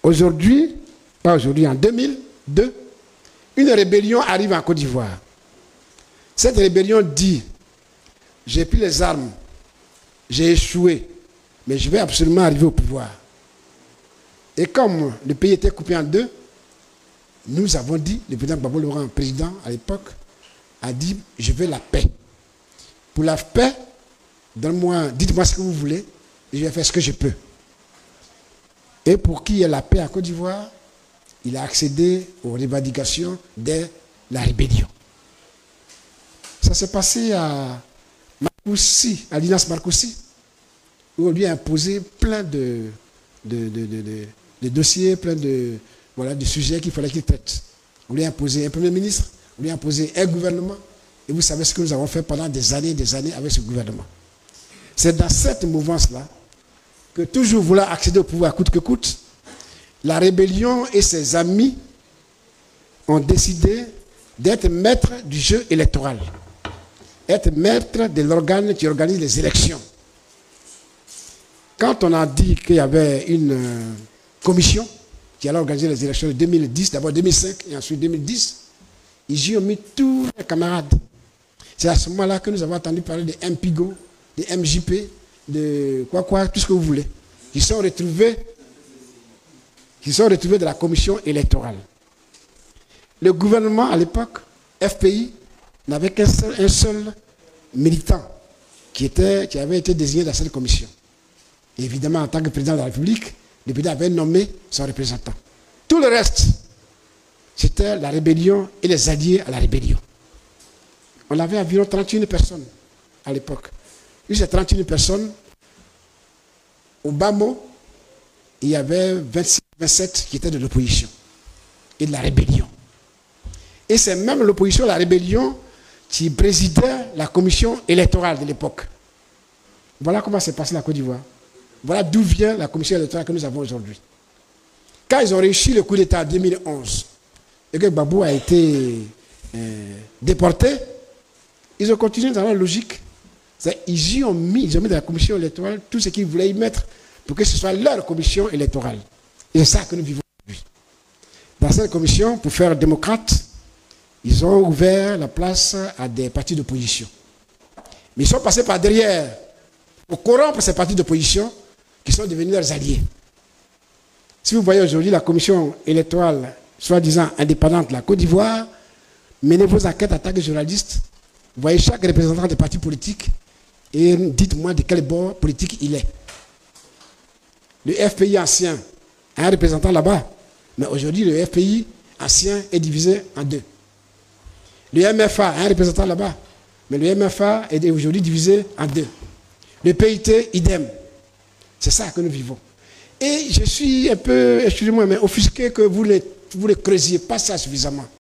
Aujourd'hui, pas aujourd'hui, en 2002, une rébellion arrive en Côte d'Ivoire. Cette rébellion dit, j'ai pris les armes, j'ai échoué, mais je vais absolument arriver au pouvoir. Et comme le pays était coupé en deux, nous avons dit, le président Gbagbo Laurent, président à l'époque, a dit, je veux la paix. Pour la paix, dites-moi ce que vous voulez, et je vais faire ce que je peux. Et pour qu'il y ait la paix en Côte d'Ivoire, il a accédé aux revendications de la rébellion. Ça s'est passé à Marcoussis, à l'INAS Marcoussis, où on lui a imposé plein de dossiers, plein de sujets qu'il fallait qu'il traite. On lui a imposé un premier ministre, on lui a imposé un gouvernement, et vous savez ce que nous avons fait pendant des années avec ce gouvernement. C'est dans cette mouvance-là que toujours vouloir accéder au pouvoir coûte que coûte, la rébellion et ses amis ont décidé d'être maîtres du jeu électoral, être maîtres de l'organe qui organise les élections. Quand on a dit qu'il y avait une commission qui allait organiser les élections de 2010, d'abord 2005 et ensuite 2010, ils y ont mis tous les camarades. C'est à ce moment-là que nous avons entendu parler de MPIGO, de MJP, de tout ce que vous voulez, qui sont retrouvés de la commission électorale. Le gouvernement, à l'époque, FPI, n'avait qu'un seul militant qui avait été désigné dans cette commission. Et évidemment, en tant que président de la République, le président avait nommé son représentant. Tout le reste, c'était la rébellion et les alliés à la rébellion. On avait environ 31 personnes à l'époque. Et ces 31 personnes, au bas mot, il y avait 26, 27 qui étaient de l'opposition et de la rébellion. Et c'est même l'opposition, la rébellion, qui présidait la commission électorale de l'époque. Voilà comment s'est passé la Côte d'Ivoire. Voilà d'où vient la commission électorale que nous avons aujourd'hui. Quand ils ont réussi le coup d'État en 2011 et que Gbagbo a été déporté, ils ont continué dans la logique. Ils ont mis dans la commission électorale tout ce qu'ils voulaient y mettre pour que ce soit leur commission électorale. Et c'est ça que nous vivons aujourd'hui. Dans cette commission, pour faire démocrate, ils ont ouvert la place à des partis d'opposition. Mais ils sont passés par derrière pour corrompre ces partis d'opposition qui sont devenus leurs alliés. Si vous voyez aujourd'hui la commission électorale, soi-disant indépendante de la Côte d'Ivoire, menez vos enquêtes en tant que journaliste, voyez chaque représentant des partis politiques et dites-moi de quel bord politique il est. Le FPI ancien a un représentant là-bas, mais aujourd'hui le FPI ancien est divisé en deux. Le MFA a un représentant là-bas, mais le MFA est aujourd'hui divisé en deux. Le PIT, idem. C'est ça que nous vivons. Et je suis un peu, excusez-moi, mais offusqué que vous ne creusiez pas ça suffisamment.